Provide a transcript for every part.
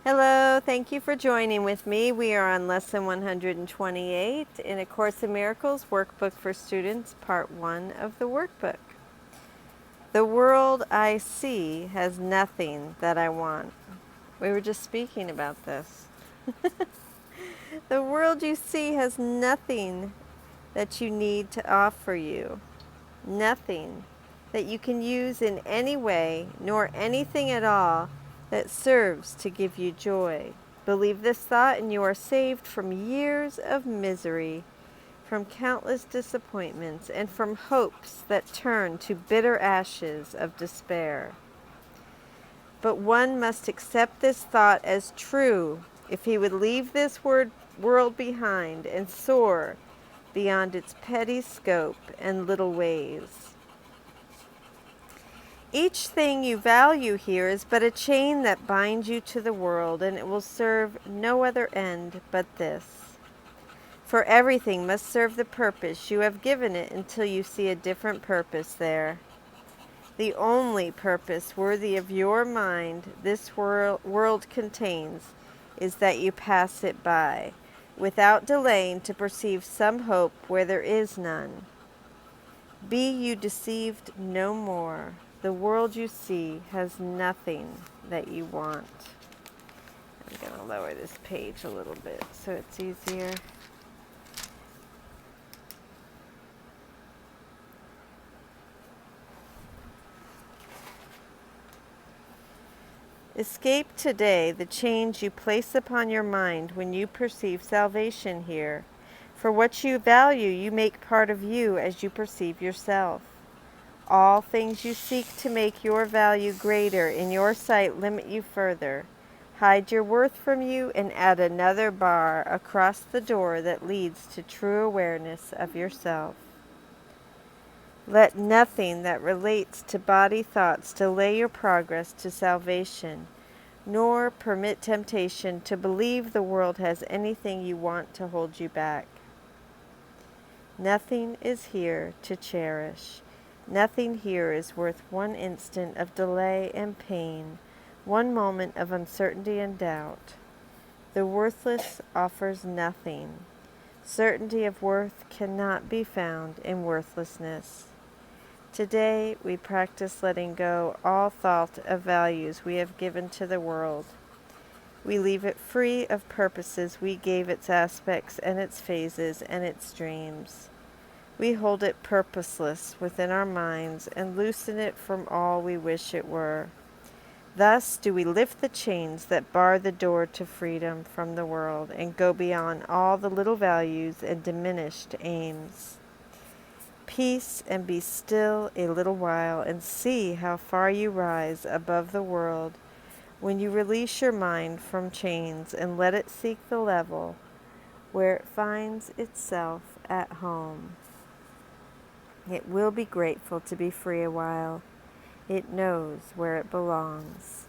Hello, thank you for joining with me. We are on Lesson 128 in A Course in Miracles Workbook for Students, Part 1 of the workbook. The world I see has nothing that I want. We were just speaking about this. The world you see has nothing that you need to offer you. Nothing that you can use in any way, nor anything at all that serves to give you joy. Believe this thought and you are saved from years of misery, from countless disappointments, and from hopes that turn to bitter ashes of despair. But one must accept this thought as true if he would leave this world behind and soar beyond its petty scope and little ways. Each thing you value here is but a chain that binds you to the world, and it will serve no other end but this. For everything must serve the purpose you have given it until you see a different purpose there. The only purpose worthy of your mind this world contains is that you pass it by, without delaying to perceive some hope where there is none. Be you deceived no more. The world you see has nothing that you want. I'm going to lower this page a little bit so it's easier. Escape today the change you place upon your mind when you perceive salvation here. For what you value you make part of you as you perceive yourself. All things you seek to make your value greater in your sight limit you further, hide your worth from you, and add another bar across the door that leads to true awareness of yourself. Let nothing that relates to body thoughts delay your progress to salvation, nor permit temptation to believe the world has anything you want to hold you back. Nothing is here to cherish. Nothing here is worth one instant of delay and pain, one moment of uncertainty and doubt. The worthless offers nothing. Certainty of worth cannot be found in worthlessness. Today we practice letting go all thought of values we have given to the world. We leave it free of purposes we gave its aspects and its phases and its dreams. We hold it purposeless within our minds and loosen it from all we wish it were. Thus do we lift the chains that bar the door to freedom from the world and go beyond all the little values and diminished aims. Peace and be still a little while and see how far you rise above the world when you release your mind from chains and let it seek the level where it finds itself at home. It will be grateful to be free a while. It knows where it belongs.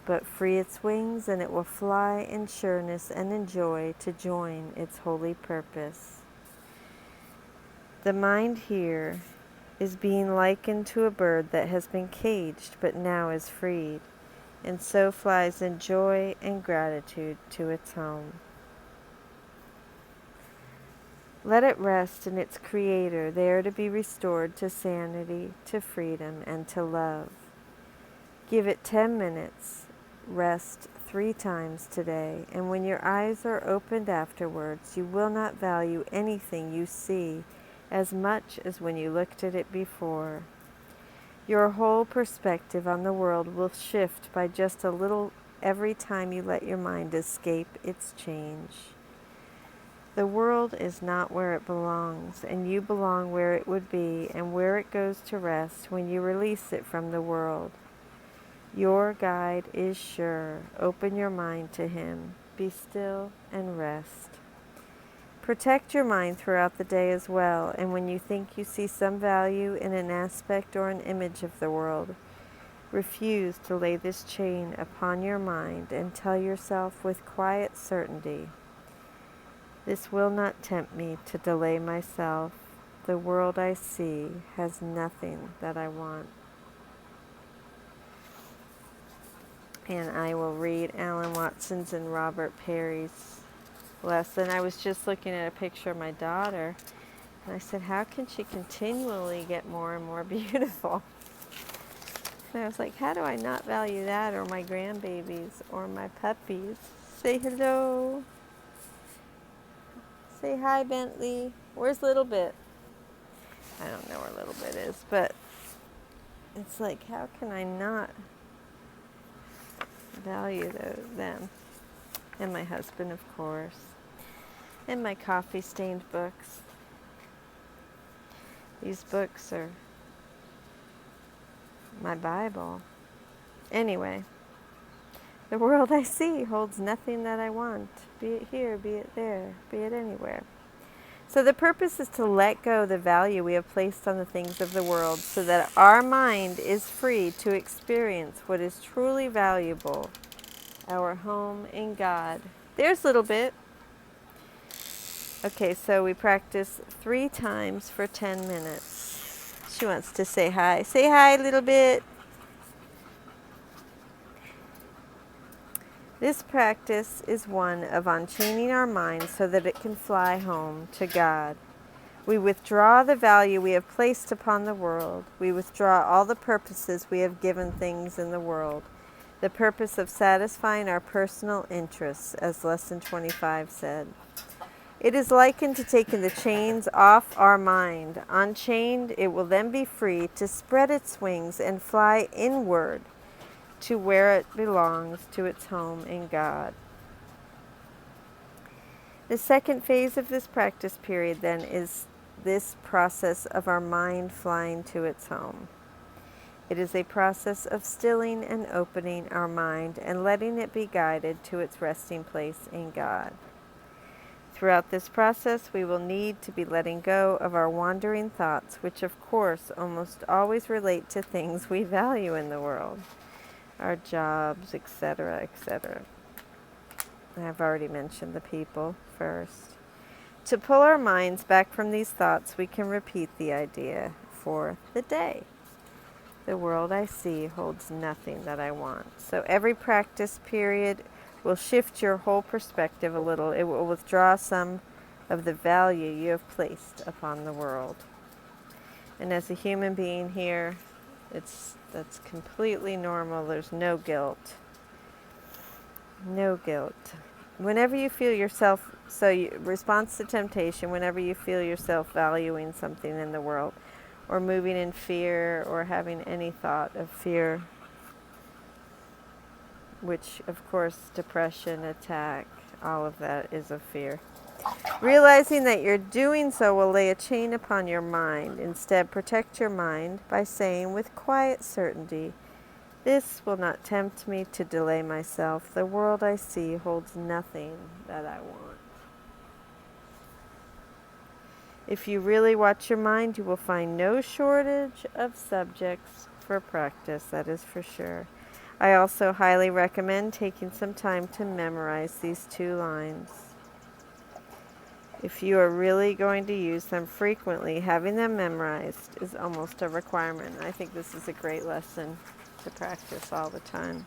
But free its wings and it will fly in sureness and in joy to join its holy purpose. The mind here is being likened to a bird that has been caged but now is freed, and so flies in joy and gratitude to its home. Let it rest in its Creator, there to be restored to sanity, to freedom, and to love. Give it 10 minutes, rest 3 times today, and when your eyes are opened afterwards, you will not value anything you see as much as when you looked at it before. Your whole perspective on the world will shift by just a little every time you let your mind escape its change. The world is not where it belongs, and you belong where it would be and where it goes to rest when you release it from the world. Your guide is sure. Open your mind to him. Be still and rest. Protect your mind throughout the day as well, and when you think you see some value in an aspect or an image of the world, refuse to lay this chain upon your mind and tell yourself with quiet certainty, this will not tempt me to delay myself. The world I see has nothing that I want. And I will read Alan Watson's and Robert Perry's lesson. I was just looking at a picture of my daughter, and I said, how can she continually get more and more beautiful? And I was like, how do I not value that, or my grandbabies, or my puppies? Say hello. Say hi, Bentley. Where's Little Bit? I don't know where Little Bit is, but it's like, how can I not value them? And my husband, of course. And my coffee-stained books. These books are my Bible. Anyway, the world I see holds nothing that I want, be it here, be it there, be it anywhere. So the purpose is to let go the value we have placed on the things of the world so that our mind is free to experience what is truly valuable, our home in God. There's Little Bit. Okay, so we practice 3 times for 10 minutes. She wants to say hi. Say hi, Little Bit. This practice is one of unchaining our mind so that it can fly home to God. We withdraw the value we have placed upon the world. We withdraw all the purposes we have given things in the world. The purpose of satisfying our personal interests, as Lesson 25 said. It is likened to taking the chains off our mind. Unchained, it will then be free to spread its wings and fly inward to where it belongs, to its home in God. The second phase of this practice period then is this process of our mind flying to its home. It is a process of stilling and opening our mind and letting it be guided to its resting place in God. Throughout this process, we will need to be letting go of our wandering thoughts, which of course almost always relate to things we value in the world. Our jobs, etc., etc. I've already mentioned the people first. To pull our minds back from these thoughts, we can repeat the idea for the day. The world I see holds nothing that I want. So every practice period will shift your whole perspective a little. It will withdraw some of the value you have placed upon the world. And as a human being here, that's completely normal. There's no guilt. No guilt. Whenever you feel yourself, response to temptation, whenever you feel yourself valuing something in the world, or moving in fear, or having any thought of fear, which of course depression, attack, all of that is of fear. Realizing that you're doing so will lay a chain upon your mind. Instead, protect your mind by saying with quiet certainty, this will not tempt me to delay myself. The world I see holds nothing that I want. If you really watch your mind, you will find no shortage of subjects for practice, that is for sure. I also highly recommend taking some time to memorize these 2 lines. If you are really going to use them frequently, having them memorized is almost a requirement. I think this is a great lesson to practice all the time.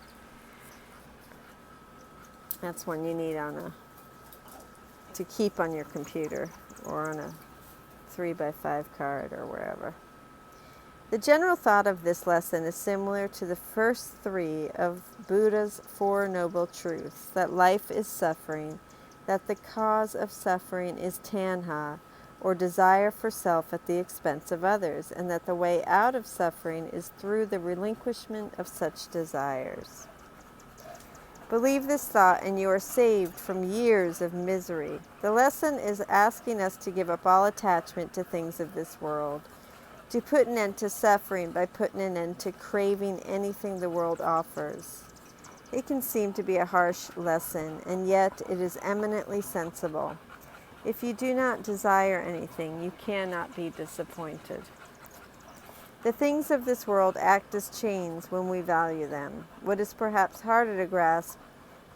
That's one you need to keep on your computer or on a 3x5 card or wherever. The general thought of this lesson is similar to the first 3 of Buddha's 4 Noble Truths, that life is suffering, that the cause of suffering is tanha, or desire for self at the expense of others, and that the way out of suffering is through the relinquishment of such desires. Believe this thought and you are saved from years of misery. The lesson is asking us to give up all attachment to things of this world, to put an end to suffering by putting an end to craving anything the world offers. It can seem to be a harsh lesson, and yet it is eminently sensible. If you do not desire anything, you cannot be disappointed. The things of this world act as chains when we value them. What is perhaps harder to grasp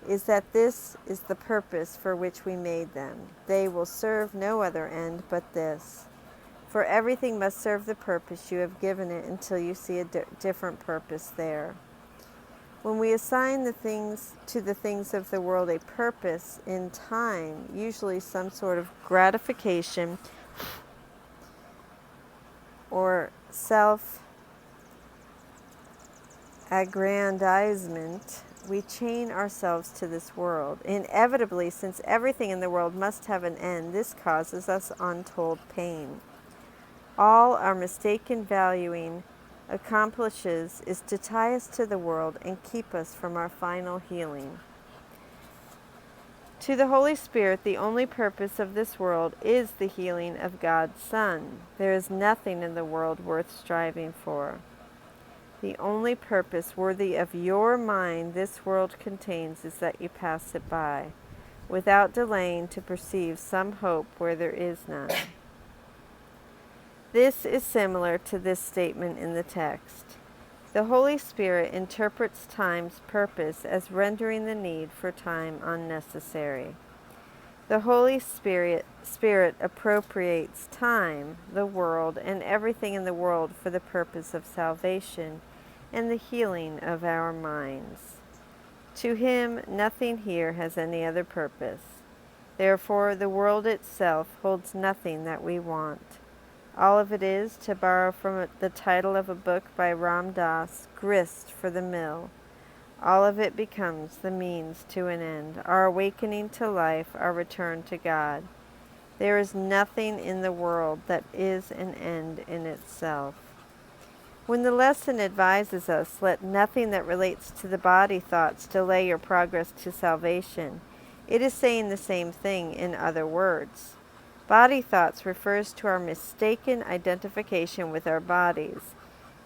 is that this is the purpose for which we made them. They will serve no other end but this. For everything must serve the purpose you have given it until you see a different purpose there. When we assign the things of the world a purpose in time, usually some sort of gratification or self-aggrandizement, we chain ourselves to this world. Inevitably, since everything in the world must have an end, this causes us untold pain. All our mistaken valuing accomplishes is to tie us to the world and keep us from our final healing. To the Holy Spirit, the only purpose of this world is the healing of God's Son. There is nothing in the world worth striving for. The only purpose worthy of your mind this world contains is that you pass it by, without delaying to perceive some hope where there is none. This is similar to this statement in the text. The Holy Spirit interprets time's purpose as rendering the need for time unnecessary. The Holy Spirit appropriates time, the world, and everything in the world for the purpose of salvation and the healing of our minds. To Him, nothing here has any other purpose. Therefore, the world itself holds nothing that we want. All of it is, to borrow from the title of a book by Ram Dass, grist for the mill. All of it becomes the means to an end, our awakening to life, our return to God. There is nothing in the world that is an end in itself. When the lesson advises us, let nothing that relates to the body thoughts delay your progress to salvation, it is saying the same thing in other words. Body thoughts refers to our mistaken identification with our bodies.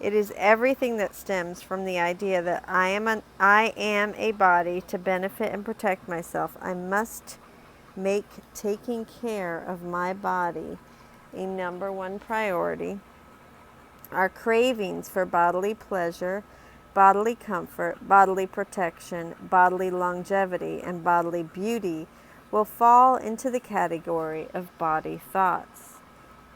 It is everything that stems from the idea that I am a body to benefit and protect myself. I must make taking care of my body a number one priority. Our cravings for bodily pleasure, bodily comfort, bodily protection, bodily longevity, and bodily beauty will fall into the category of body thoughts.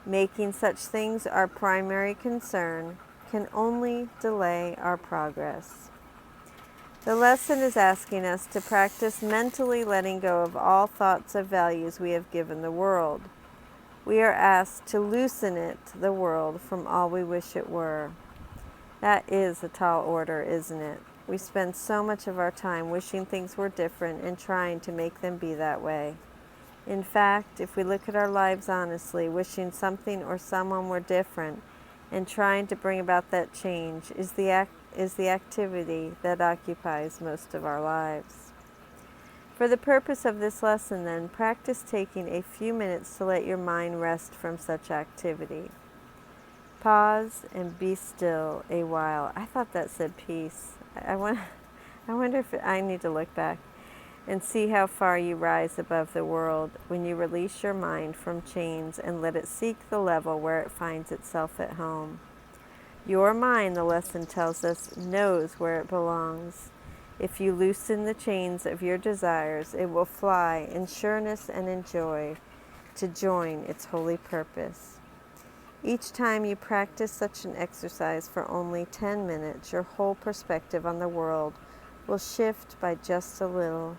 Making such things our primary concern can only delay our progress. The lesson is asking us to practice mentally letting go of all thoughts of values we have given the world. We are asked to loosen it, the world, from all we wish it were. That is a tall order, isn't it? We spend so much of our time wishing things were different and trying to make them be that way. In fact, if we look at our lives honestly, wishing something or someone were different and trying to bring about that change is the activity that occupies most of our lives. For the purpose of this lesson, then, practice taking a few minutes to let your mind rest from such activity. Pause and be still a while. I thought that said peace. I wonder if I need to look back and see how far you rise above the world when you release your mind from chains and let it seek the level where it finds itself at home. Your mind, the lesson tells us, knows where it belongs. If you loosen the chains of your desires, it will fly in sureness and in joy to join its holy purpose. Each time you practice such an exercise for only 10 minutes, your whole perspective on the world will shift by just a little.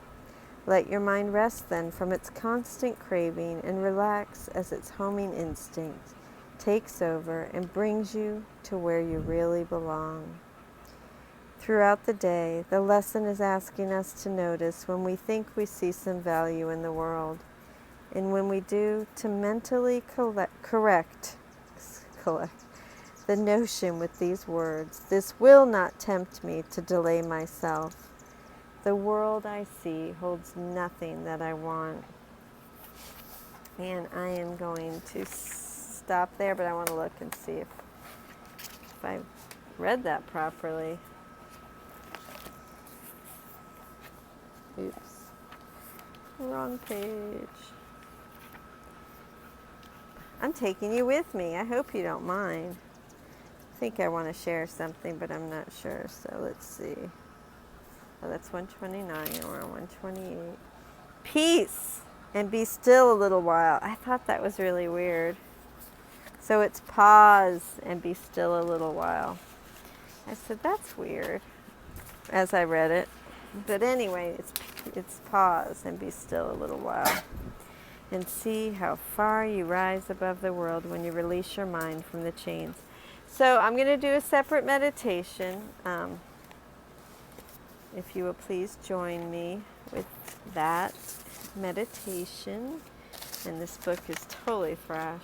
Let your mind rest then from its constant craving and relax as its homing instinct takes over and brings you to where you really belong. Throughout the day, the lesson is asking us to notice when we think we see some value in the world, and when we do, to mentally correct the notion with these words: this will not tempt me to delay myself. The world I see holds nothing that I want. And I am going to stop there, but I want to look and see if I read that properly. Oops. Wrong page. I'm taking you with me. I hope you don't mind. I think I want to share something, but I'm not sure. So let's see. Oh, that's 129 or 128. Peace and be still a little while. I thought that was really weird. So it's pause and be still a little while. I said, that's weird. as I read it. But anyway, it's pause and be still a little while and see how far you rise above the world when you release your mind from the chains. So I'm going to do a separate meditation. If you will please join me with that meditation. And this book is totally fresh.